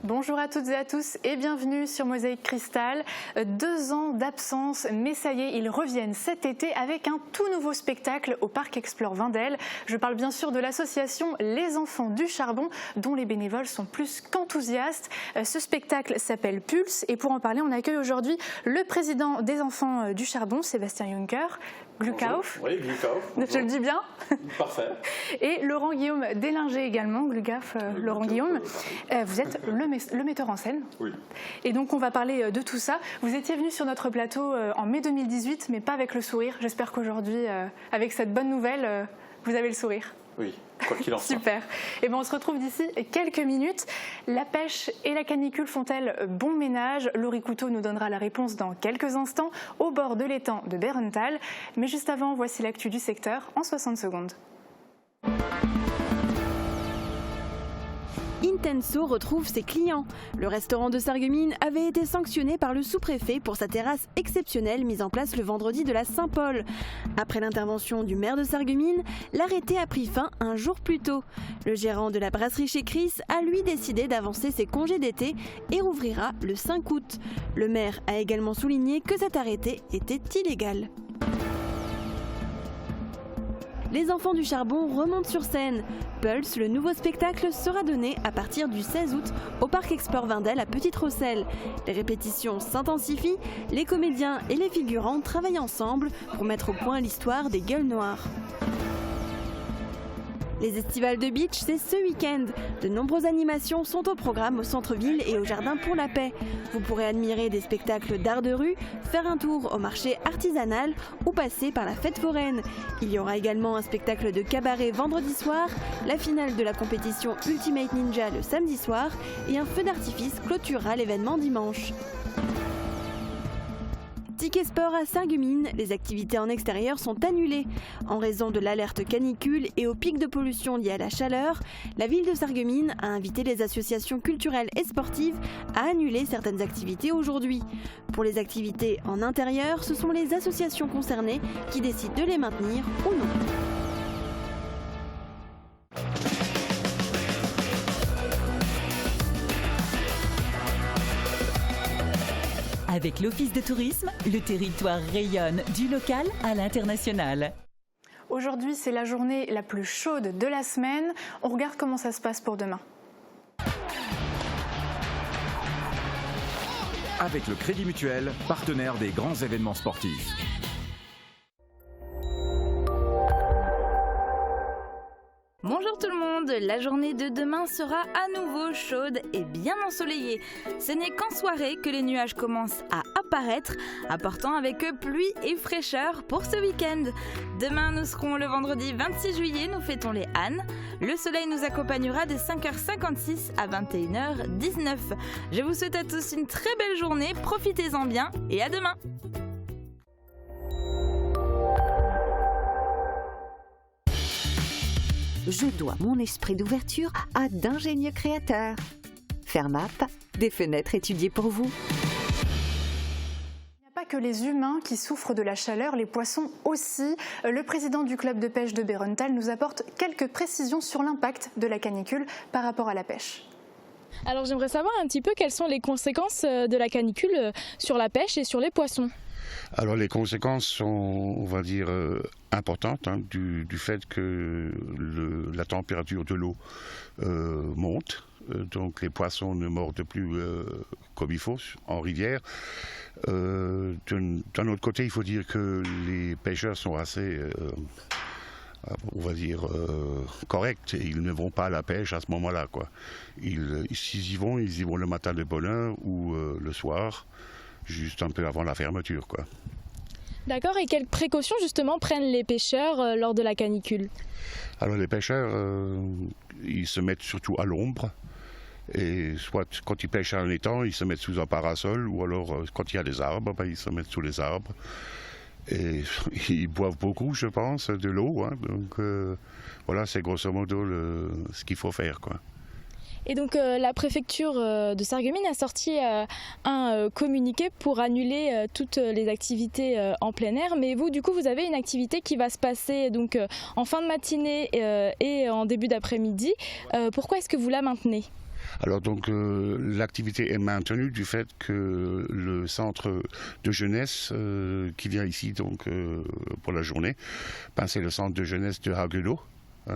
Bonjour à toutes et à tous et bienvenue sur Mosaïque Cristal. 2 ans d'absence, mais ça y est, ils reviennent cet été avec un tout nouveau spectacle au Parc Explore Wendel. Je parle bien sûr de l'association Les Enfants du Charbon, dont les bénévoles sont plus qu'enthousiastes. Ce spectacle s'appelle Pulse et pour en parler, on accueille aujourd'hui le président des Enfants du Charbon, Sébastien Juncker. Glukauf. Oui, Glukauf. Je le dis bien. Parfait. Et Laurent Guillaume Délinger également, Glukauf, Laurent Guillaume. Vous êtes le metteur en scène. Oui. Et donc on va parler de tout ça. Vous étiez venu sur notre plateau en mai 2018, mais pas avec le sourire. J'espère qu'aujourd'hui, avec cette bonne nouvelle, vous avez le sourire. Oui, quoi qu'il en soit. Super. Et on se retrouve d'ici quelques minutes. La pêche et la canicule font-elles bon ménage? Laurie Couteau nous donnera la réponse dans quelques instants au bord de l'étang de Bérenthal. Mais juste avant, voici l'actu du secteur en 60 secondes. Intenso retrouve ses clients. Le restaurant de Sarreguemines avait été sanctionné par le sous-préfet pour sa terrasse exceptionnelle mise en place le vendredi de la Saint-Paul. Après l'intervention du maire de Sarreguemines, l'arrêté a pris fin un jour plus tôt. Le gérant de la brasserie chez Chris a lui décidé d'avancer ses congés d'été et rouvrira le 5 août. Le maire a également souligné que cet arrêté était illégal. Les Enfants du Charbon remontent sur scène. Pulse, le nouveau spectacle, sera donné à partir du 16 août au Parc Explore Wendel à Petite-Rosselle. Les répétitions s'intensifient, les comédiens et les figurants travaillent ensemble pour mettre au point l'histoire des Gueules Noires. Les estivales de beach, c'est ce week-end. De nombreuses animations sont au programme au centre-ville et au Jardin pour la Paix. Vous pourrez admirer des spectacles d'art de rue, faire un tour au marché artisanal ou passer par la fête foraine. Il y aura également un spectacle de cabaret vendredi soir, la finale de la compétition Ultimate Ninja le samedi soir et un feu d'artifice clôturera l'événement dimanche. Ticket sport à Sarreguemines, les activités en extérieur sont annulées. En raison de l'alerte canicule et au pic de pollution lié à la chaleur, la ville de Sarreguemines a invité les associations culturelles et sportives à annuler certaines activités aujourd'hui. Pour les activités en intérieur, ce sont les associations concernées qui décident de les maintenir ou non. Avec l'Office de tourisme, le territoire rayonne du local à l'international. Aujourd'hui, c'est la journée la plus chaude de la semaine. On regarde comment ça se passe pour demain. Avec le Crédit Mutuel, partenaire des grands événements sportifs. Bonjour tout le monde, la journée de demain sera à nouveau chaude et bien ensoleillée. Ce n'est qu'en soirée que les nuages commencent à apparaître, apportant avec eux pluie et fraîcheur pour ce week-end. Demain nous serons le vendredi 26 juillet, nous fêtons les ânes. Le soleil nous accompagnera de 5h56 à 21h19. Je vous souhaite à tous une très belle journée, profitez-en bien et à demain. Je dois mon esprit d'ouverture à d'ingénieux créateurs. Fermap, des fenêtres étudiées pour vous. Il n'y a pas que les humains qui souffrent de la chaleur, les poissons aussi. Le président du club de pêche de Bérenthal nous apporte quelques précisions sur l'impact de la canicule par rapport à la pêche. Alors j'aimerais savoir un petit peu quelles sont les conséquences de la canicule sur la pêche et sur les poissons. Alors les conséquences sont, on va dire, importantes du fait que la température de l'eau monte. Donc les poissons ne mordent plus comme il faut en rivière. D'un autre côté, il faut dire que les pêcheurs sont assez, on va dire, corrects. Ils ne vont pas à la pêche à ce moment-là, quoi. S'ils y vont, ils y vont le matin de bonne heure ou le soir, juste un peu avant la fermeture, quoi. D'accord, et quelles précautions justement prennent les pêcheurs lors de la canicule? Alors les pêcheurs, ils se mettent surtout à l'ombre. Et soit quand ils pêchent à un étang, ils se mettent sous un parasol, ou alors quand il y a des arbres, ils se mettent sous les arbres. Et ils boivent beaucoup, je pense, de l'eau. Donc voilà, c'est grosso modo ce qu'il faut faire, quoi. Et donc la préfecture de Sarreguemines a sorti un communiqué pour annuler toutes les activités en plein air. Mais vous, du coup, vous avez une activité qui va se passer donc en fin de matinée et en début d'après-midi. Pourquoi est-ce que vous la maintenez ? Alors donc l'activité est maintenue du fait que le centre de jeunesse qui vient ici donc pour la journée, c'est le centre de jeunesse de Haguenau.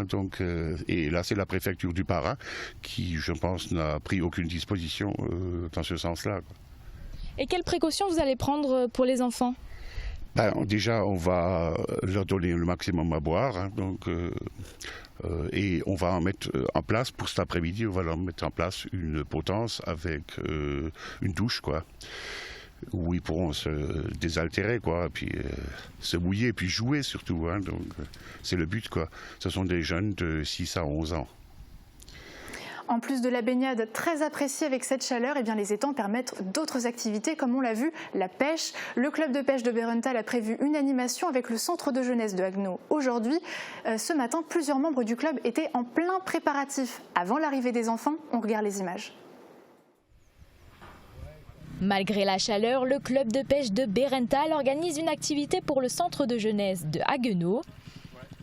Donc, et là, c'est la préfecture du Para qui, je pense, n'a pris aucune disposition dans ce sens-là. Et quelles précautions vous allez prendre pour les enfants ? Déjà, on va leur donner le maximum à boire. Et on va en mettre en place, pour cet après-midi, on va leur mettre en place une potence avec une douche, quoi, où ils pourront se désaltérer, quoi, puis se mouiller, puis jouer surtout. Donc, c'est le but, quoi. Ce sont des jeunes de 6 à 11 ans. En plus de la baignade très appréciée avec cette chaleur, les étangs permettent d'autres activités comme on l'a vu, la pêche. Le club de pêche de Bérental a prévu une animation avec le centre de jeunesse de Haguenau. Aujourd'hui, ce matin, plusieurs membres du club étaient en plein préparatif. Avant l'arrivée des enfants, on regarde les images. Malgré la chaleur, le club de pêche de Bérental organise une activité pour le centre de jeunesse de Haguenau.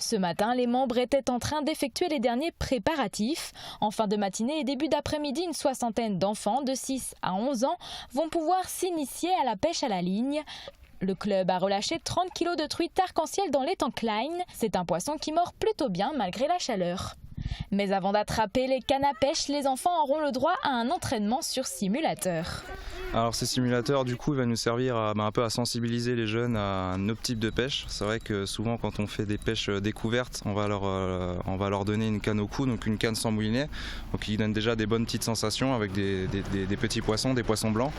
Ce matin, les membres étaient en train d'effectuer les derniers préparatifs. En fin de matinée et début d'après-midi, une soixantaine d'enfants de 6 à 11 ans vont pouvoir s'initier à la pêche à la ligne. Le club a relâché 30 kg de truites arc-en-ciel dans l'étang Klein. C'est un poisson qui mord plutôt bien malgré la chaleur. Mais avant d'attraper les cannes à pêche, les enfants auront le droit à un entraînement sur simulateur. Alors ces simulateurs, du coup, il va nous servir un peu à sensibiliser les jeunes à nos types de pêche. C'est vrai que souvent, quand on fait des pêches découvertes, on va leur donner une canne au cou, donc une canne sans moulinet, donc qui donne déjà des bonnes petites sensations avec des petits poissons, des poissons blancs.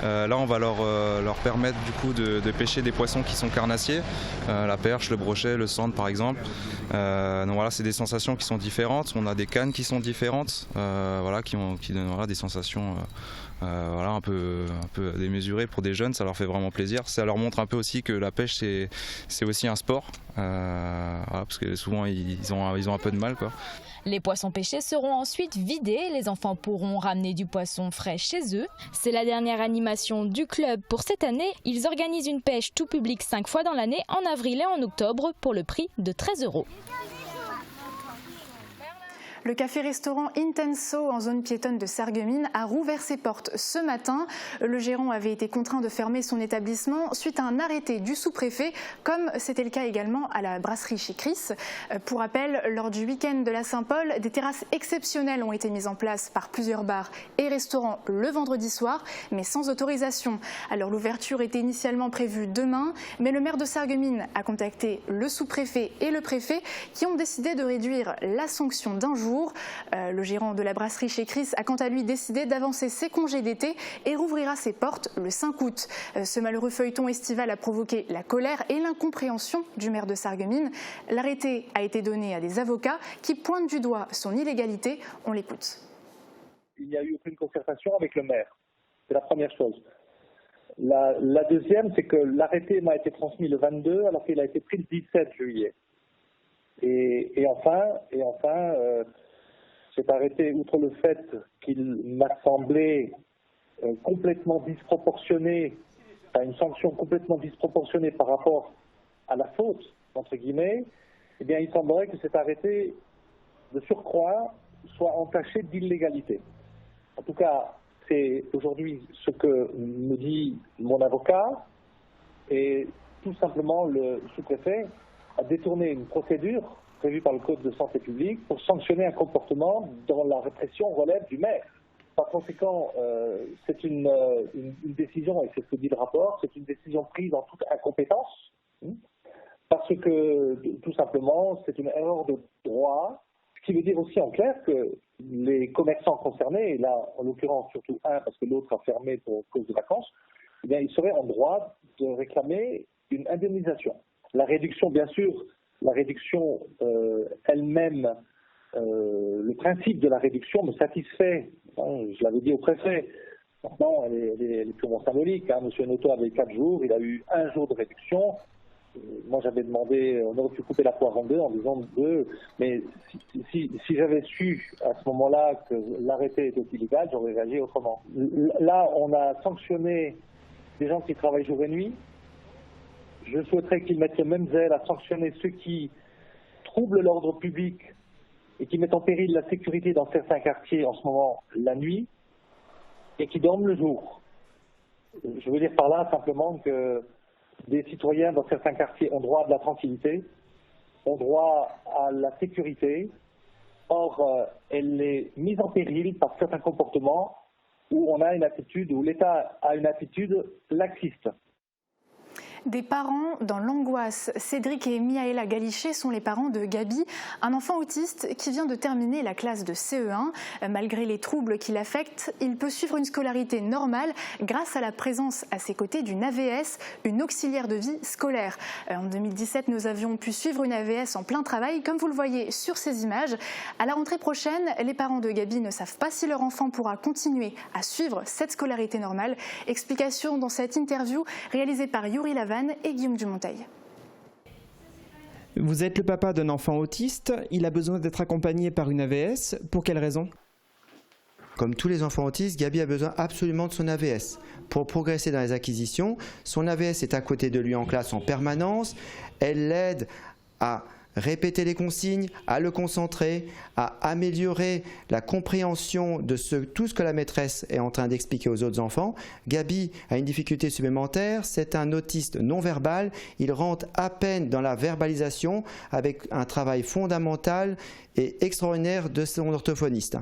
Là, on va leur permettre du coup de pêcher des poissons qui sont carnassiers, la perche, le brochet, le sandre par exemple. Donc voilà, c'est des sensations qui sont différentes. On a des cannes qui sont différentes, qui donnent des sensations. Un peu démesuré pour des jeunes, ça leur fait vraiment plaisir. Ça leur montre un peu aussi que la pêche c'est aussi un sport, parce que souvent ils ont un peu de mal, quoi. Les poissons pêchés seront ensuite vidés. Les enfants pourront ramener du poisson frais chez eux. C'est la dernière animation du club pour cette année. Ils organisent une pêche tout public 5 fois dans l'année, en avril et en octobre, pour le prix de 13 €. Le café-restaurant Intenso en zone piétonne de Sarreguemines a rouvert ses portes ce matin. Le gérant avait été contraint de fermer son établissement suite à un arrêté du sous-préfet, comme c'était le cas également à la brasserie chez Chris. Pour rappel, lors du week-end de la Saint-Paul, des terrasses exceptionnelles ont été mises en place par plusieurs bars et restaurants le vendredi soir, mais sans autorisation. Alors l'ouverture était initialement prévue demain, mais le maire de Sarreguemines a contacté le sous-préfet et le préfet qui ont décidé de réduire la sanction d'un jour. Le gérant de la brasserie chez Chris a quant à lui décidé d'avancer ses congés d'été et rouvrira ses portes le 5 août. Ce malheureux feuilleton estival a provoqué la colère et l'incompréhension du maire de Sarreguemines. L'arrêté a été donné à des avocats qui pointent du doigt son illégalité. On l'écoute. Il n'y a eu aucune concertation avec le maire. C'est la première chose. La deuxième, c'est que l'arrêté m'a été transmis le 22 alors qu'il a été pris le 17 juillet. Et enfin, cet arrêté, outre le fait qu'il m'a semblé complètement disproportionné, une sanction complètement disproportionnée par rapport à la faute, entre guillemets, eh bien il semblerait que cet arrêté, de surcroît, soit entaché d'illégalité. En tout cas, c'est aujourd'hui ce que me dit mon avocat, et tout simplement le sous-préfet a détourné une procédure prévue par le Code de santé publique pour sanctionner un comportement dont la répression relève du maire. Par conséquent, c'est une décision, et c'est ce que dit le rapport, c'est une décision prise en toute incompétence, parce que, tout simplement, c'est une erreur de droit, ce qui veut dire aussi en clair que les commerçants concernés, et là, en l'occurrence, surtout un, parce que l'autre a fermé pour cause de vacances, eh bien, ils seraient en droit de réclamer une indemnisation. La réduction, bien sûr, la réduction elle-même, le principe de la réduction me satisfait. Je l'avais dit au préfet. Maintenant, elle est purement symbolique. Monsieur Noto avait 4 jours, il a eu 1 jour de réduction. Moi, j'avais demandé, on aurait pu couper la poire en deux en disant 2. Mais si j'avais su à ce moment-là que l'arrêté était illégal, j'aurais réagi autrement. Là, on a sanctionné des gens qui travaillent jour et nuit. Je souhaiterais qu'ils mettent le même zèle à sanctionner ceux qui troublent l'ordre public et qui mettent en péril la sécurité dans certains quartiers en ce moment la nuit et qui dorment le jour. Je veux dire par là simplement que des citoyens dans certains quartiers ont droit à de la tranquillité, ont droit à la sécurité. Or, elle est mise en péril par certains comportements où on a une attitude, où l'État a une attitude laxiste. Des parents dans l'angoisse. Cédric et Miaela Galichet sont les parents de Gabi, un enfant autiste qui vient de terminer la classe de CE1. Malgré les troubles qui l'affectent, il peut suivre une scolarité normale grâce à la présence à ses côtés d'une AVS, une auxiliaire de vie scolaire. En 2017, nous avions pu suivre une AVS en plein travail, comme vous le voyez sur ces images. À la rentrée prochaine, les parents de Gabi ne savent pas si leur enfant pourra continuer à suivre cette scolarité normale. Explication dans cette interview réalisée par Yuri Lavan et Guillaume Dumonteil. Vous êtes le papa d'un enfant autiste, il a besoin d'être accompagné par une AVS, pour quelle raison ? Comme tous les enfants autistes, Gabi a besoin absolument de son AVS. Pour progresser dans les acquisitions, son AVS est à côté de lui en classe en permanence, elle l'aide à répéter les consignes, à le concentrer, à améliorer la compréhension de tout ce que la maîtresse est en train d'expliquer aux autres enfants. Gabi a une difficulté supplémentaire, c'est un autiste non-verbal, il rentre à peine dans la verbalisation avec un travail fondamental et extraordinaire de son orthophoniste.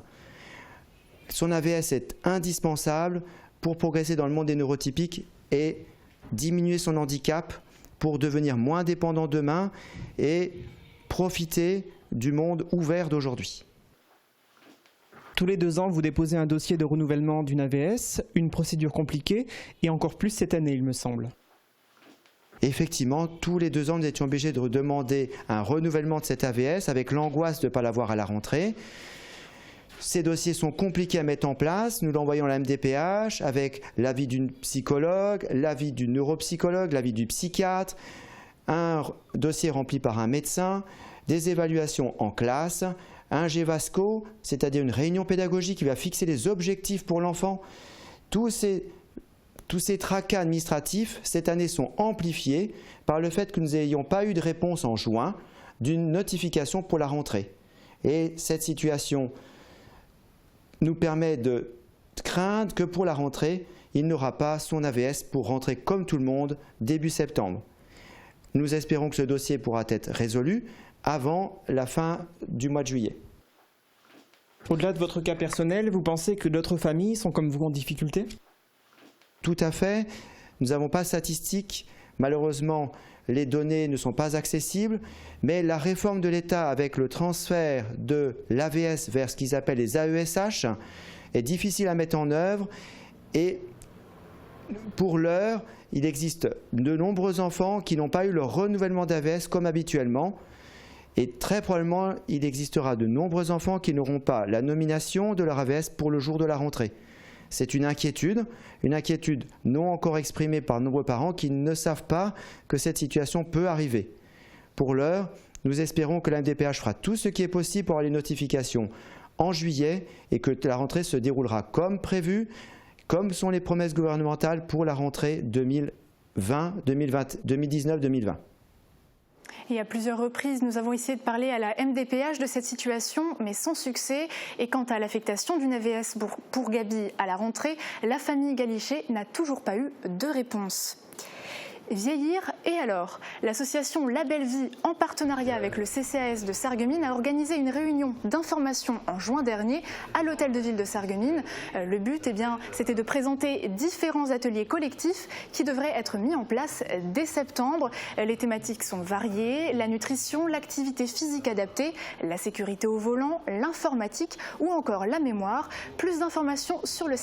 Son AVS est indispensable pour progresser dans le monde des neurotypiques et diminuer son handicap pour devenir moins dépendant demain et profiter du monde ouvert d'aujourd'hui. Tous les 2 ans, vous déposez un dossier de renouvellement d'une AVS, une procédure compliquée, et encore plus cette année, il me semble. Effectivement, tous les 2 ans, nous étions obligés de demander un renouvellement de cette AVS avec l'angoisse de ne pas l'avoir à la rentrée. Ces dossiers sont compliqués à mettre en place. Nous l'envoyons à la MDPH avec l'avis d'une psychologue, l'avis du neuropsychologue, l'avis du psychiatre, un dossier rempli par un médecin, des évaluations en classe, un GEVASCO, c'est-à-dire une réunion pédagogique qui va fixer les objectifs pour l'enfant. Tous ces tracas administratifs, cette année, sont amplifiés par le fait que nous n'ayons pas eu de réponse en juin d'une notification pour la rentrée. Et cette situation nous permet de craindre que pour la rentrée, il n'aura pas son AVS pour rentrer comme tout le monde début septembre. Nous espérons que ce dossier pourra être résolu avant la fin du mois de juillet. Au-delà de votre cas personnel, vous pensez que d'autres familles sont comme vous en difficulté ? Tout à fait. Nous n'avons pas de statistiques. Malheureusement, les données ne sont pas accessibles. Mais la réforme de l'État avec le transfert de l'AVS vers ce qu'ils appellent les AESH est difficile à mettre en œuvre. Et pour l'heure, il existe de nombreux enfants qui n'ont pas eu leur renouvellement d'AVS comme habituellement. Et très probablement, il existera de nombreux enfants qui n'auront pas la nomination de leur AVS pour le jour de la rentrée. C'est une inquiétude non encore exprimée par de nombreux parents qui ne savent pas que cette situation peut arriver. Pour l'heure, nous espérons que la MDPH fera tout ce qui est possible pour avoir les notifications en juillet et que la rentrée se déroulera comme prévu, comme sont les promesses gouvernementales pour la rentrée 2019-2020. Et à plusieurs reprises, nous avons essayé de parler à la MDPH de cette situation, mais sans succès. Et quant à l'affectation d'une AVS pour Gabi à la rentrée, la famille Galichet n'a toujours pas eu de réponse. Vieillir et alors ? L'association La Belle Vie, en partenariat avec le CCAS de Sarreguemines, a organisé une réunion d'information en juin dernier à l'hôtel de ville de Sarreguemines. Le but, c'était de présenter différents ateliers collectifs qui devraient être mis en place dès septembre. Les thématiques sont variées, la nutrition, l'activité physique adaptée, la sécurité au volant, l'informatique ou encore la mémoire. Plus d'informations sur le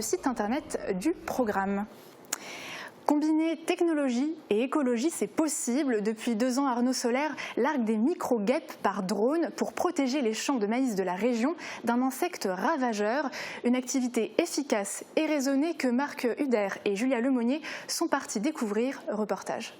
site internet du programme. Combiner technologie et écologie, c'est possible. Depuis 2 ans, Arnaud Solaire largue des micro-guêpes par drone pour protéger les champs de maïs de la région d'un insecte ravageur. Une activité efficace et raisonnée que Marc Huder et Julia Lemonnier sont partis découvrir. Reportage.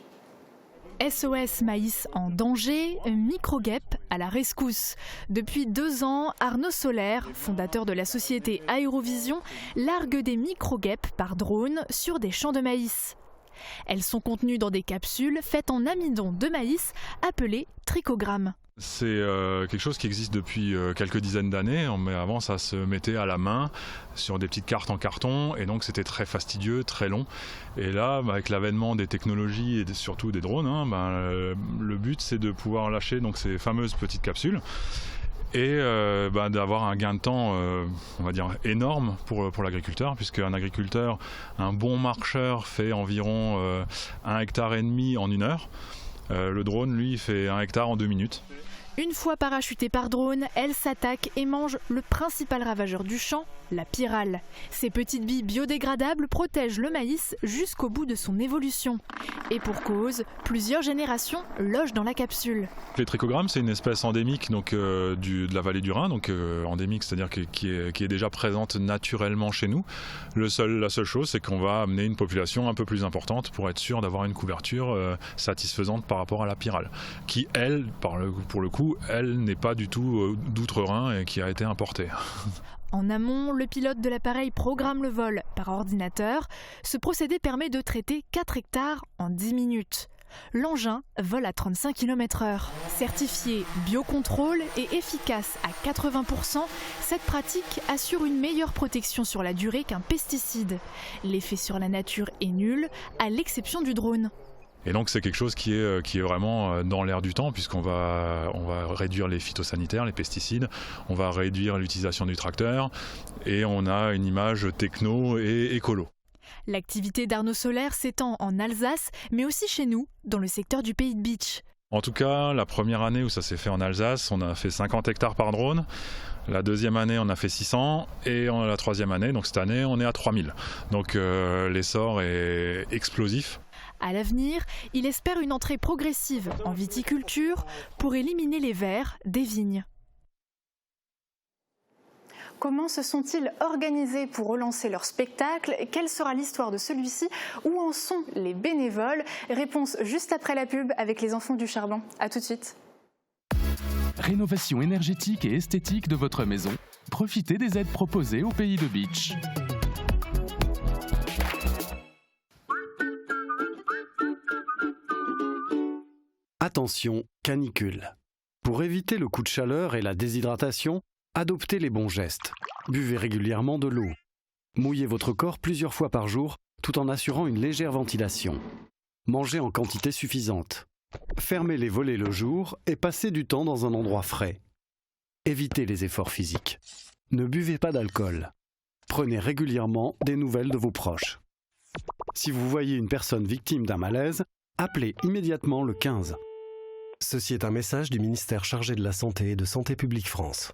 SOS Maïs en danger, micro-guêpes à la rescousse. Depuis 2 ans, Arnaud Solaire, fondateur de la société Aérovision, largue des micro-guêpes par drone sur des champs de maïs. Elles sont contenues dans des capsules faites en amidon de maïs appelées trichogrammes. C'est quelque chose qui existe depuis quelques dizaines d'années, mais avant ça se mettait à la main sur des petites cartes en carton et donc c'était très fastidieux, très long. Et là, avec l'avènement des technologies et surtout des drones, le but c'est de pouvoir lâcher donc ces fameuses petites capsules et d'avoir un gain de temps, on va dire, énorme pour l'agriculteur, puisqu'un agriculteur, un bon marcheur fait environ 1,5 hectare en 1 heure. Le drone, lui, fait 1 hectare en 2 minutes. Une fois parachutée par drone, elle s'attaque et mange le principal ravageur du champ, la pyrale. Ces petites billes biodégradables protègent le maïs jusqu'au bout de son évolution. Et pour cause, plusieurs générations logent dans la capsule. Les trichogrammes, c'est une espèce endémique donc, de la vallée du Rhin, donc endémique, c'est-à-dire qui est déjà présente naturellement chez nous. La seule chose, c'est qu'on va amener une population un peu plus importante pour être sûr d'avoir une couverture satisfaisante par rapport à la pyrale, qui, elle, pour le coup, elle n'est pas du tout d'outre-Rhin et qui a été importée. En amont, le pilote de l'appareil programme le vol par ordinateur. Ce procédé permet de traiter 4 hectares en 10 minutes. L'engin vole à 35 km/h. Certifié biocontrôle et efficace à 80%, cette pratique assure une meilleure protection sur la durée qu'un pesticide. L'effet sur la nature est nul, à l'exception du drone. Et donc c'est quelque chose qui est vraiment dans l'air du temps, puisqu'on va réduire les phytosanitaires, les pesticides, on va réduire l'utilisation du tracteur et on a une image techno et écolo. L'activité d'Arnaud Solaire s'étend en Alsace, mais aussi chez nous, dans le secteur du Pays de Bitche. En tout cas, la première année où ça s'est fait en Alsace, on a fait 50 hectares par drone. La deuxième année, on a fait 600 et la troisième année, donc cette année, on est à 3000. Donc l'essor est explosif. À l'avenir, il espère une entrée progressive en viticulture pour éliminer les vers des vignes. Comment se sont-ils organisés pour relancer leur spectacle? Quelle sera l'histoire de celui-ci? Où en sont les bénévoles? Réponse juste après la pub avec les enfants du charbon. A tout de suite. Rénovation énergétique et esthétique de votre maison. Profitez des aides proposées au Pays de Bitche. Attention, canicule. Pour éviter le coup de chaleur et la déshydratation, adoptez les bons gestes. Buvez régulièrement de l'eau. Mouillez votre corps plusieurs fois par jour tout en assurant une légère ventilation. Mangez en quantité suffisante. Fermez les volets le jour et passez du temps dans un endroit frais. Évitez les efforts physiques. Ne buvez pas d'alcool. Prenez régulièrement des nouvelles de vos proches. Si vous voyez une personne victime d'un malaise, appelez immédiatement le 15. Ceci est un message du ministère chargé de la Santé et de Santé publique France.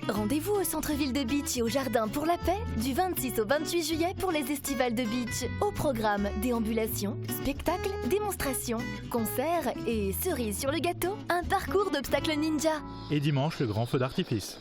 Rendez-vous au centre-ville de Bitche et au Jardin pour la Paix du 26 au 28 juillet pour les estivales de Bitche. Au programme, déambulations, spectacles, démonstrations, concerts et cerises sur le gâteau, un parcours d'obstacles ninja. Et dimanche, le grand feu d'artifice.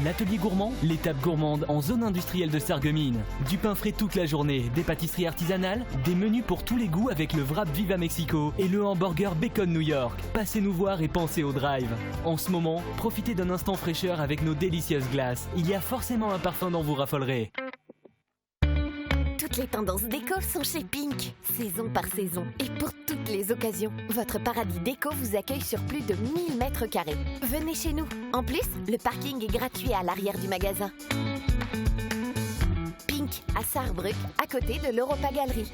L'atelier gourmand, l'étape gourmande en zone industrielle de Sarreguemines. Du pain frais toute la journée, des pâtisseries artisanales, des menus pour tous les goûts avec le wrap Viva Mexico et le hamburger Bacon New York. Passez nous voir et pensez au drive. En ce moment, profitez d'un instant fraîcheur avec nos délicieuses glaces. Il y a forcément un parfum dont vous raffolerez. Toutes les tendances déco sont chez Pink, saison par saison. Et pour toutes les occasions, votre paradis déco vous accueille sur plus de 1000 mètres carrés. Venez chez nous. En plus, le parking est gratuit à l'arrière du magasin. Pink, à Sarrebruck, à côté de l'Europa Galerie.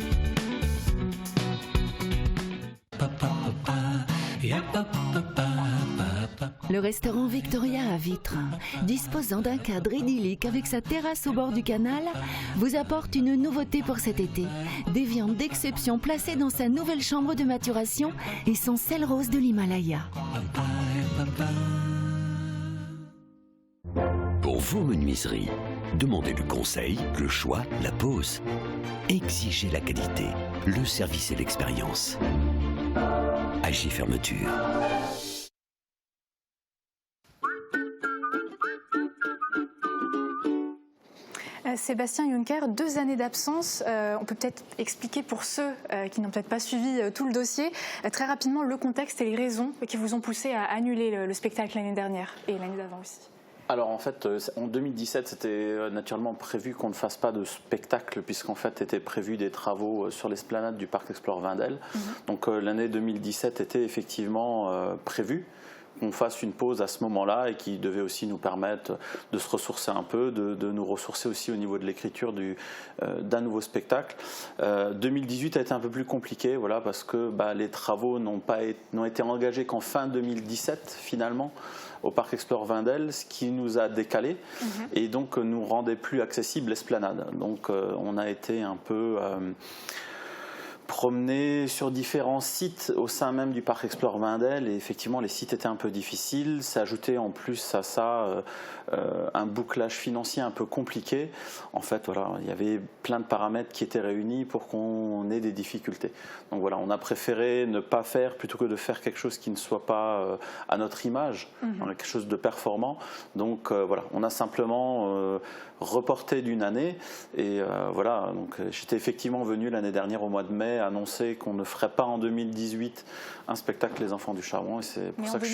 Le restaurant Victoria à Vitre, disposant d'un cadre idyllique avec sa terrasse au bord du canal, vous apporte une nouveauté pour cet été. Des viandes d'exception placées dans sa nouvelle chambre de maturation et son sel rose de l'Himalaya. Pour vos menuiseries, demandez le conseil, le choix, la pose. Exigez la qualité, le service et l'expérience. Agi Fermeture. Sébastien Juncker, 2 années d'absence. On peut peut-être expliquer pour ceux qui n'ont peut-être pas suivi tout le dossier, très rapidement le contexte et les raisons qui vous ont poussé à annuler le spectacle l'année dernière et l'année d'avant aussi. Alors en fait, en 2017, c'était naturellement prévu qu'on ne fasse pas de spectacle, puisqu'en fait étaient prévus des travaux sur l'esplanade du parc Explore Vindel. Donc l'année 2017 était effectivement prévue qu'on fasse une pause à ce moment-là et qui devait aussi nous permettre de se ressourcer un peu, de nous ressourcer aussi au niveau de l'écriture d'un nouveau spectacle. 2018 a été un peu plus compliqué, voilà, parce que les travaux n'ont été engagés qu'en fin 2017 finalement au parc Explore Vindel, ce qui nous a décalé et donc nous rendait plus accessible l'esplanade. Donc on a été un peu promener sur différents sites au sein même du parc Explore Vindel et effectivement les sites étaient un peu difficiles. S'ajoutait en plus à ça un bouclage financier un peu compliqué. En fait, voilà, il y avait plein de paramètres qui étaient réunis pour qu'on ait des difficultés. Donc voilà, on a préféré ne pas faire plutôt que de faire quelque chose qui ne soit pas à notre image, quelque chose de performant. Donc voilà, on a simplement reporté d'une année et voilà, donc j'étais effectivement venu l'année dernière au mois de mai annoncer qu'on ne ferait pas en 2018 un spectacle Les Enfants du Charbon et c'est pour ça que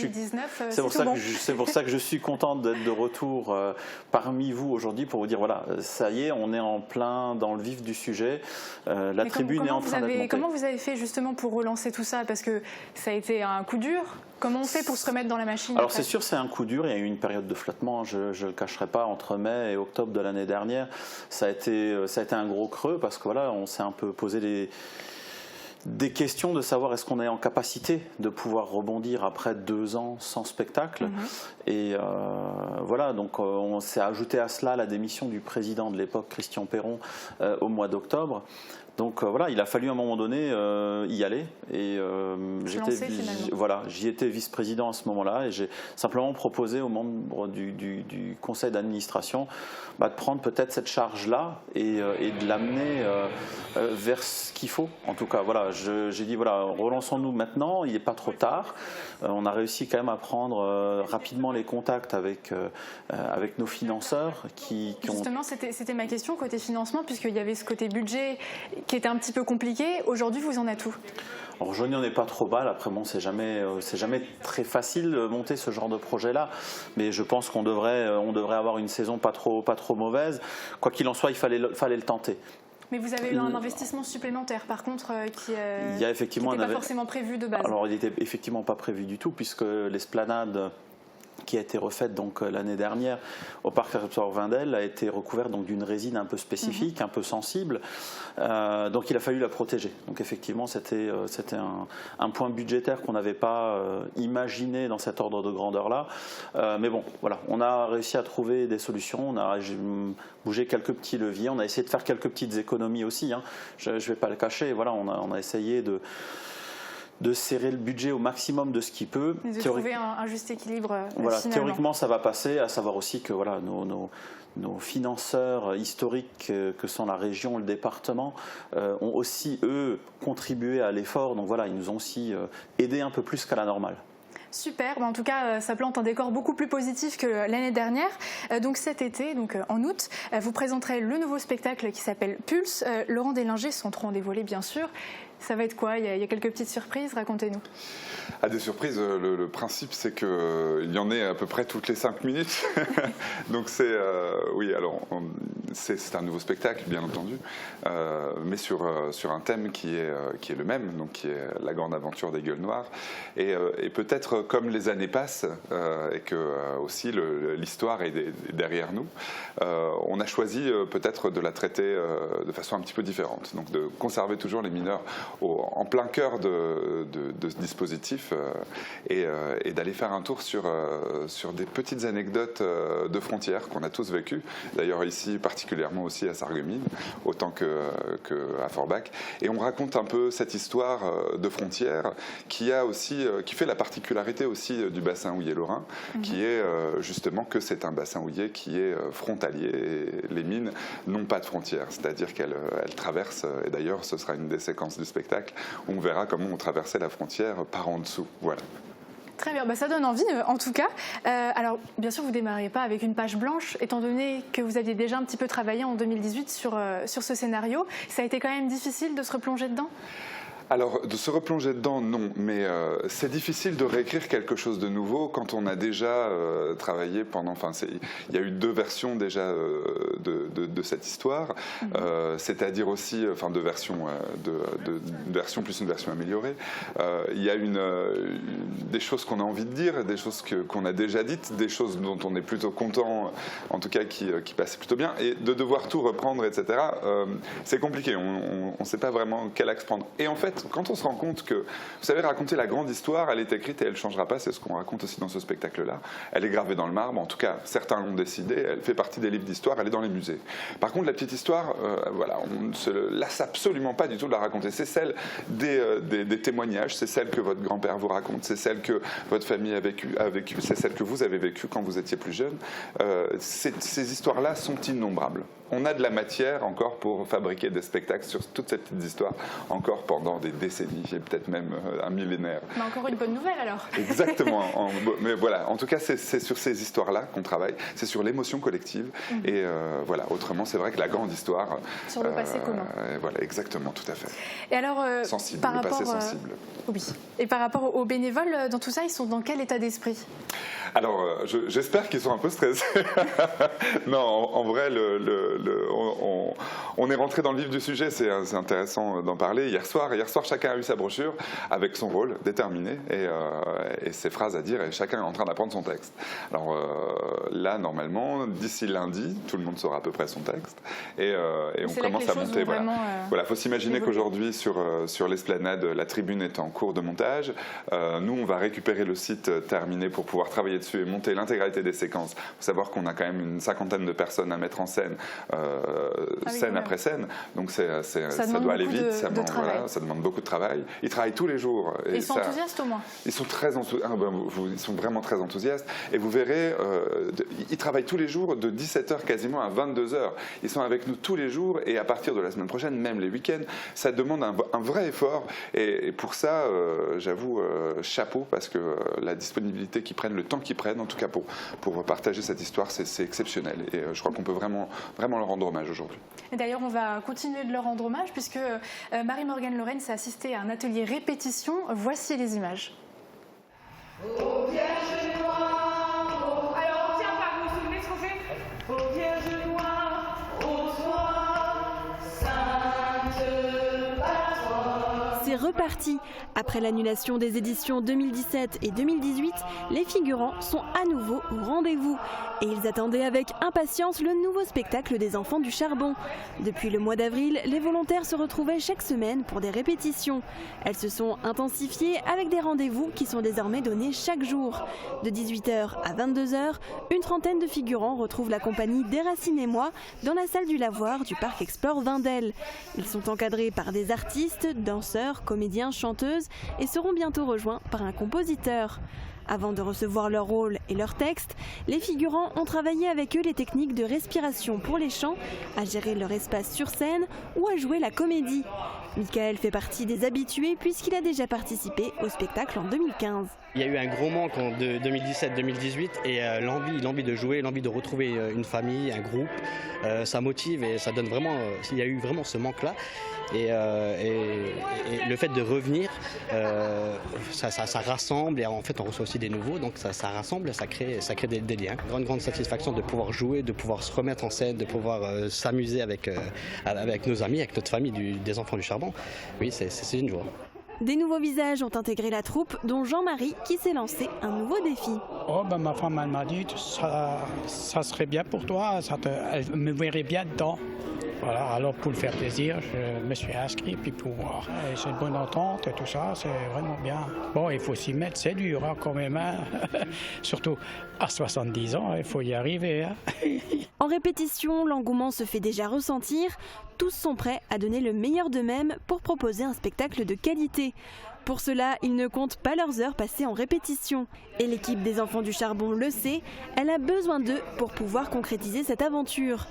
c'est pour ça que je suis contente d'être de retour parmi vous aujourd'hui pour vous dire voilà, ça y est, on est en plein dans le vif du sujet, la tribune est en train d'être montée. Comment vous avez fait justement pour relancer tout ça, parce que ça a été un coup dur? Comment on fait pour se remettre dans la machine? Alors c'est sûr, c'est un coup dur, il y a eu une période de flottement, je ne le cacherai pas, entre mai et octobre de l'année dernière, ça a été un gros creux parce que voilà, on s'est un peu posé des questions de savoir est-ce qu'on est en capacité de pouvoir rebondir après 2 ans sans spectacle. Et voilà, donc on s'est ajouté à cela la démission du président de l'époque, Christian Perron, au mois d'octobre. Donc voilà, il a fallu à un moment donné y aller et j'y étais vice-président à ce moment-là et j'ai simplement proposé aux membres du conseil d'administration de prendre peut-être cette charge-là et de l'amener vers ce qu'il faut. En tout cas, voilà, j'ai dit voilà, relançons-nous maintenant, il n'est pas trop tard. On a réussi quand même à prendre rapidement les contacts avec nos financeurs Justement, c'était ma question côté financement, puisqu'il y avait ce côté budget qui était un petit peu compliqué. Aujourd'hui, vous en êtes où? Alors, aujourd'hui, on n'est pas trop mal. Après, bon, c'est jamais très facile de monter ce genre de projet-là. Mais je pense qu'on devrait avoir une saison pas trop mauvaise. Quoi qu'il en soit, il fallait le tenter. Mais vous avez eu un investissement supplémentaire, par contre, qui n'était pas forcément prévu de base. Alors, il n'était effectivement pas prévu du tout, puisque l'esplanade qui a été refaite donc l'année dernière au parc Explore Vindel a été recouverte donc d'une résine un peu spécifique, un peu sensible. Donc il a fallu la protéger. Donc effectivement c'était un point budgétaire qu'on n'avait pas imaginé dans cet ordre de grandeur-là. Mais bon, voilà, on a réussi à trouver des solutions. On a bougé quelques petits leviers. On a essayé de faire quelques petites économies aussi. Je ne vais pas le cacher. Voilà, on a essayé de serrer le budget au maximum de ce qu'il peut. Et de trouver un juste équilibre. Voilà, théoriquement, ça va passer, à savoir aussi que voilà, nos financeurs historiques, que sont la région et le département, ont aussi, eux, contribué à l'effort. Donc voilà, ils nous ont aussi aidés un peu plus qu'à la normale. Super, en tout cas ça plante un décor beaucoup plus positif que l'année dernière. Donc cet été, donc en août, vous présenterez le nouveau spectacle qui s'appelle Pulse. Laurent Deslinger, sans trop en dévoiler bien sûr. Ça va être quoi? Il y a quelques petites surprises, racontez-nous. Des surprises, le principe c'est qu'il y en ait à peu près toutes les 5 minutes. Donc c'est c'est un nouveau spectacle bien entendu, mais sur un thème qui est le même, donc qui est la grande aventure des gueules noires. Et peut-être comme les années passent et que aussi l'histoire est derrière nous, on a choisi peut-être de la traiter de façon un petit peu différente. Donc de conserver toujours les mineurs en plein cœur de ce dispositif et d'aller faire un tour sur des petites anecdotes de frontières qu'on a tous vécues, d'ailleurs ici particulièrement aussi à Sarreguemines, autant qu'à Forbach. Et on raconte un peu cette histoire de frontières qui fait la particularité aussi du bassin houiller lorrain, qui est justement que c'est un bassin houiller qui est frontalier et les mines n'ont pas de frontières, c'est-à-dire qu'elles traversent, et d'ailleurs ce sera une des séquences du spectacle, où on verra comment on traversait la frontière par en dessous. Voilà. Très bien, ça donne envie en tout cas. Alors bien sûr vous ne démarrez pas avec une page blanche, étant donné que vous aviez déjà un petit peu travaillé en 2018 sur ce scénario. Ça a été quand même difficile de se replonger dedans? Alors, de se replonger dedans, non, mais c'est difficile de réécrire quelque chose de nouveau quand on a déjà travaillé pendant... Enfin, il y a eu 2 versions déjà de cette histoire, c'est-à-dire aussi, enfin, 2 versions, une version plus une version améliorée. Il y a des choses qu'on a envie de dire, des choses qu'on a déjà dites, des choses dont on est plutôt content, en tout cas qui passaient plutôt bien, et de devoir tout reprendre, etc., c'est compliqué, on ne sait pas vraiment quel axe prendre. Et en fait, quand on se rend compte que, vous savez, raconter la grande histoire, elle est écrite et elle ne changera pas, c'est ce qu'on raconte aussi dans ce spectacle-là. Elle est gravée dans le marbre, en tout cas, certains l'ont décidé, elle fait partie des livres d'histoire, elle est dans les musées. Par contre, la petite histoire, voilà, on ne se lasse absolument pas du tout de la raconter. C'est celle des témoignages, c'est celle que votre grand-père vous raconte, c'est celle que votre famille a vécue, c'est celle que vous avez vécue quand vous étiez plus jeune. Ces histoires-là sont innombrables. On a de la matière encore pour fabriquer des spectacles sur toutes ces petites histoires, encore pendant des décennies, et peut-être même un millénaire. Mais encore une bonne nouvelle alors. Exactement. Mais voilà, en tout cas, c'est sur ces histoires-là qu'on travaille, c'est sur l'émotion collective. Et voilà, autrement, c'est vrai que la grande histoire... Sur le passé commun. Voilà, exactement, tout à fait. Et alors, sensible, par le rapport, passé sensible. Oui. Et par rapport aux bénévoles, dans tout ça, ils sont dans quel état d'esprit? Alors, j'espère qu'ils sont un peu stressés. Non, en vrai, on est rentré dans le vif du sujet, c'est intéressant d'en parler. Hier soir, chacun a eu sa brochure avec son rôle déterminé et ses phrases à dire, et chacun est en train d'apprendre son texte. Alors là, normalement, d'ici lundi, tout le monde saura à peu près son texte et on commence à monter. Voilà, faut s'imaginer qu'aujourd'hui, sur l'esplanade, la tribune est en cours de montage. Nous, on va récupérer le site terminé pour pouvoir travailler dessus et monter l'intégralité des séquences. Il faut savoir qu'on a quand même une 50aine de personnes à mettre en scène, scène après scène. Donc ça doit aller vite, ça demande beaucoup de travail. Ils travaillent tous les jours. Et ils sont enthousiastes au moins. Ils sont ils sont vraiment très enthousiastes. Et vous verrez, ils travaillent tous les jours de 17h quasiment à 22h. Ils sont avec nous tous les jours et à partir de la semaine prochaine, même les week-ends, ça demande un vrai effort. Et pour ça, j'avoue, chapeau, parce que la disponibilité qu'ils prennent, le temps qu'ils prennent, en tout cas pour partager cette histoire, c'est exceptionnel. Et je crois qu'on peut vraiment leur rendre hommage aujourd'hui. Et d'ailleurs, on va continuer de leur rendre hommage puisque Marie-Morgane Lorraine s'est assistée à un atelier répétition. Voici les images. Ô Vierge noire, alors on tient par vous, vous vous souvenez ce qu'on fait? Ô Vierge noire, ô toi, sainte patronne. C'est reparti. Après l'annulation des éditions 2017 et 2018, les figurants sont à nouveau au rendez-vous. Et ils attendaient avec impatience le nouveau spectacle des Enfants du Charbon. Depuis le mois d'avril, les volontaires se retrouvaient chaque semaine pour des répétitions. Elles se sont intensifiées avec des rendez-vous qui sont désormais donnés chaque jour. De 18h à 22h, une trentaine de figurants retrouvent la compagnie Déracinez-moi dans la salle du lavoir du parc Explore Vindel. Ils sont encadrés par des artistes, danseurs, comédiens, chanteuses et seront bientôt rejoints par un compositeur. Avant de recevoir leur rôle et leur texte, les figurants ont travaillé avec eux les techniques de respiration pour les chants, à gérer leur espace sur scène ou à jouer la comédie. Michael fait partie des habitués puisqu'il a déjà participé au spectacle en 2015. Il y a eu un gros manque en 2017-2018 et l'envie de jouer, l'envie de retrouver une famille, un groupe, ça motive et ça donne vraiment, il y a eu vraiment ce manque-là. Et le fait de revenir, ça rassemble et en fait on reçoit aussi des nouveaux, donc ça rassemble, ça crée des liens. Une grande satisfaction de pouvoir jouer, de pouvoir se remettre en scène, de pouvoir s'amuser avec nos amis, avec notre famille des Enfants du Charbon. Oui, c'est une joie. Des nouveaux visages ont intégré la troupe, dont Jean-Marie qui s'est lancé un nouveau défi. Ma femme elle m'a dit ça serait bien pour toi, elle me verrait bien dedans. Voilà, alors pour le faire plaisir, je me suis inscrit, puis pour voir. C'est une bonne entente et tout ça, c'est vraiment bien. Bon, il faut s'y mettre, c'est dur quand même, hein. Surtout à 70 ans, il faut y arriver. Hein. En répétition, l'engouement se fait déjà ressentir. Tous sont prêts à donner le meilleur d'eux-mêmes pour proposer un spectacle de qualité. Pour cela, ils ne comptent pas leurs heures passées en répétition. Et l'équipe des Enfants du Charbon le sait, elle a besoin d'eux pour pouvoir concrétiser cette aventure.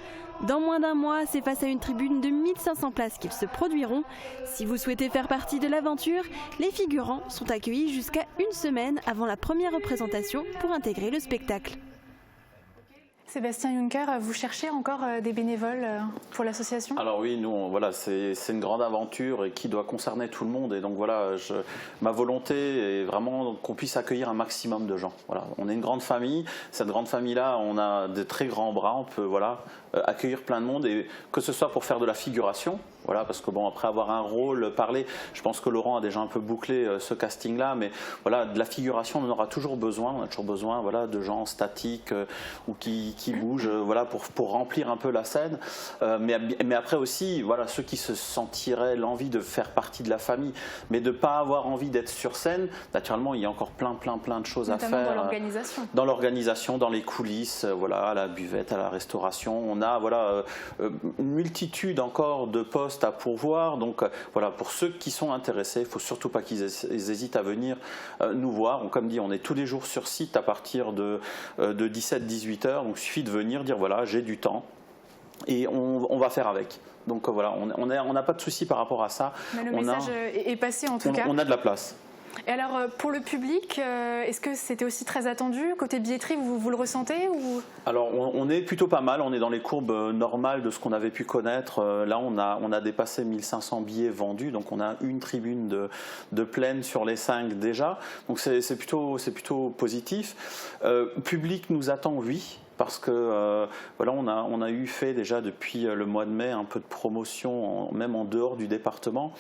Dans moins d'un mois, c'est face à une tribune de 1500 places qu'ils se produiront. Si vous souhaitez faire partie de l'aventure, les figurants sont accueillis jusqu'à une semaine avant la première représentation pour intégrer le spectacle. Sébastien Juncker, vous cherchez encore des bénévoles pour l'association? Alors oui, nous, voilà, c'est une grande aventure et qui doit concerner tout le monde. Et donc voilà, ma volonté est vraiment qu'on puisse accueillir un maximum de gens. Voilà, on est une grande famille. Cette grande famille-là, on a de très grands bras. On peut accueillir plein de monde, et que ce soit pour faire de la figuration. Voilà, parce que bon, après avoir un rôle, parler, je pense que Laurent a déjà un peu bouclé ce casting-là, mais voilà, de la figuration, on en aura toujours besoin. On a toujours besoin, voilà, de gens statiques ou qui bougent, voilà, pour remplir un peu la scène. Mais après aussi, voilà, ceux qui se sentiraient l'envie de faire partie de la famille, mais de ne pas avoir envie d'être sur scène, naturellement, il y a encore plein de choses notamment à faire. Dans l'organisation. Dans l'organisation, dans les coulisses, voilà, à la buvette, à la restauration. On a voilà, une multitude encore de postes à pourvoir. Donc voilà, pour ceux qui sont intéressés, il ne faut surtout pas qu'ils hésitent à venir nous voir. Comme dit, on est tous les jours sur site à partir de 17-18 heures. Donc il suffit de venir dire voilà, j'ai du temps et on va faire avec. Donc voilà, on n'a pas de souci par rapport à ça. Mais le message est passé en tout cas. On a de la place. Et alors, pour le public, est-ce que c'était aussi très attendu? Côté billetterie, vous le ressentez ou... Alors, on est plutôt pas mal. On est dans les courbes normales de ce qu'on avait pu connaître. Là, on a dépassé 1500 billets vendus. Donc, on a une tribune de pleine sur les 5 déjà. Donc, c'est plutôt positif. Public nous attend, oui. Parce que voilà, on a eu fait déjà depuis le mois de mai un peu de promotion, même en dehors du département,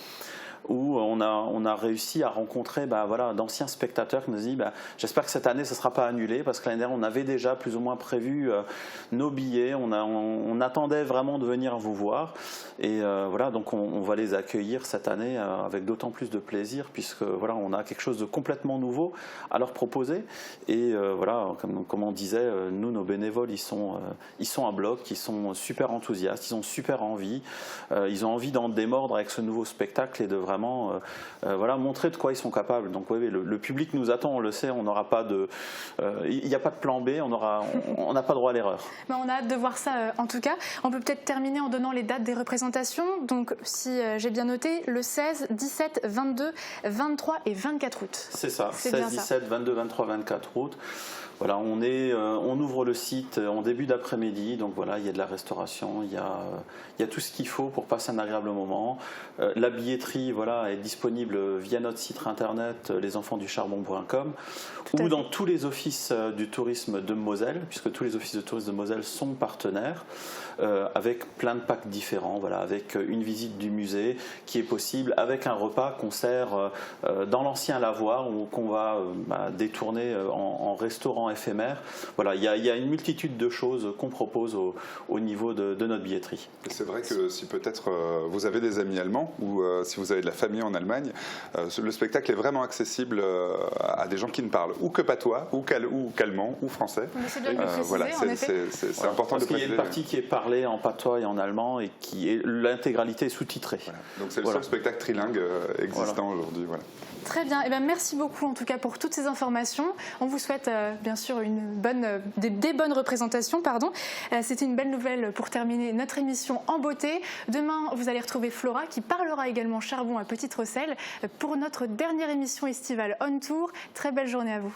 où on a réussi à rencontrer voilà, d'anciens spectateurs qui nous disent j'espère que cette année ça ne sera pas annulé, parce que l'année dernière on avait déjà plus ou moins prévu nos billets, on attendait vraiment de venir vous voir, et voilà, donc on va les accueillir cette année avec d'autant plus de plaisir, puisque voilà, on a quelque chose de complètement nouveau à leur proposer. Et voilà, comme on disait, nous, nos bénévoles, ils sont à bloc, ils sont super enthousiastes, ils ont super envie, ils ont envie d'en démordre avec ce nouveau spectacle et de vraiment voilà, montrer de quoi ils sont capables. Donc oui, le public nous attend, on le sait, on n'aura pas il n'y a pas de plan B, on n'a pas droit à l'erreur. On a hâte de voir ça en tout cas. On peut peut-être terminer en donnant les dates des représentations. Donc si j'ai bien noté, le 16, 17, 22, 23 et 24 août. C'est ça, 16, 17, 22, 23, 24 août. Voilà, on ouvre le site en début d'après-midi, donc voilà, il y a de la restauration, il y a tout ce qu'il faut pour passer un agréable moment. La billetterie, voilà, est disponible via notre site internet lesenfantsducharbon.com, ou dans tous les offices du tourisme de Moselle, puisque tous les offices de tourisme de Moselle sont partenaires, avec plein de packs différents, voilà, avec une visite du musée qui est possible, avec un repas qu'on sert dans l'ancien lavoir, ou qu'on va détourner en restaurant éphémère. Voilà, il y a une multitude de choses qu'on propose au niveau de notre billetterie. C'est vrai que si peut-être vous avez des amis allemands, ou si vous avez de la famille en Allemagne, le spectacle est vraiment accessible à des gens qui ne parlent ou que patois, ou qu'allemand, ou français. C'est bien de le préciser, voilà, en effet. C'est important de préciser. Parce qu'il y a une partie qui est parlée en patois et en allemand, et l'intégralité est sous-titrée. Voilà. Donc c'est le seul spectacle trilingue existant aujourd'hui. Voilà. Très bien. Merci beaucoup en tout cas pour toutes ces informations. On vous souhaite bien sûr des bonnes représentations. C'était une belle nouvelle pour terminer notre émission en beauté. Demain, vous allez retrouver Flora qui parlera également charbon à Petite-Rosselle pour notre dernière émission estivale On Tour. Très belle journée à vous.